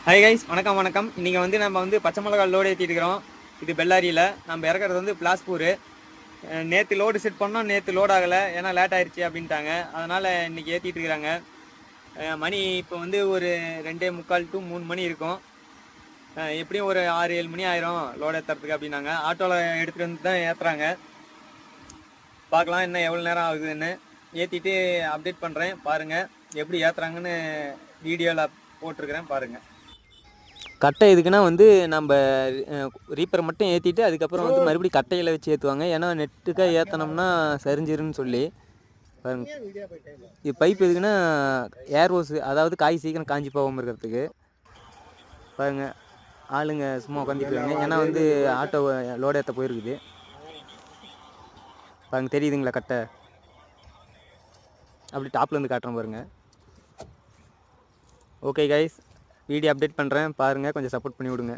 Hi guys, வணக்கம் வணக்கம். இன்றைக்கி வந்து நம்ம வந்து பச்சை மிளகா லோடு ஏற்றிட்டு இருக்கிறோம். இது பெல்லாரியில் நம்ம இறக்குறது வந்து பிளாஸ்பூர். நேற்று லோடு செட் பண்ணோம், நேற்று லோட் ஆகலை, ஏன்னா லேட் ஆயிடுச்சு அப்படின்ட்டாங்க. அதனால் இன்றைக்கி ஏற்றிட்டு இருக்கிறாங்க. மணி இப்போ வந்து ஒரு 2:45 to 3 மணி இருக்கும். எப்படியும் ஒரு 6-7 மணி ஆயிரும் லோடு ஏற்றுறதுக்கு அப்படின்னாங்க. ஆட்டோவில் எடுத்துகிட்டு வந்து தான் ஏற்றுறாங்க. பார்க்கலாம் இன்னும் எவ்வளோ நேரம் ஆகுதுன்னு. ஏற்றிட்டு அப்டேட் பண்ணுறேன், பாருங்கள். எப்படி ஏற்றுறாங்கன்னு வீடியோவில் போட்டிருக்கிறேன், பாருங்கள். கட்டை எதுக்குன்னா வந்து நம்ம ரீப்பரை மட்டும் ஏற்றிட்டு அதுக்கப்புறம் வந்து மறுபடியும் கட்டையில் வச்சு ஏற்றுவாங்க. ஏன்னா நெட்டுக்காக ஏற்றினோம்னா சரிஞ்சிருன்னு சொல்லி பாருங்க. இது பைப் எதுக்குன்னா ஏர் ஹோஸ், அதாவது காய் சீக்கிரம் காஞ்சி போகாமல் இருக்கிறதுக்கு. பாருங்க, ஆளுங்க சும்மா உட்காந்துட்டு இருக்காங்க. ஏன்னா வந்து ஆட்டோ லோடு ஏற்ற போயிருக்குது. பாருங்க, தெரியுதுங்களா கட்டை? அப்படி டாப்ல இருந்து காட்டுறேன் பாருங்க. ஓகே கைஸ், வீடியோ அப்டேட் பண்ணுறேன், பாருங்கள். கொஞ்சம் சப்போர்ட் பண்ணி விடுங்க.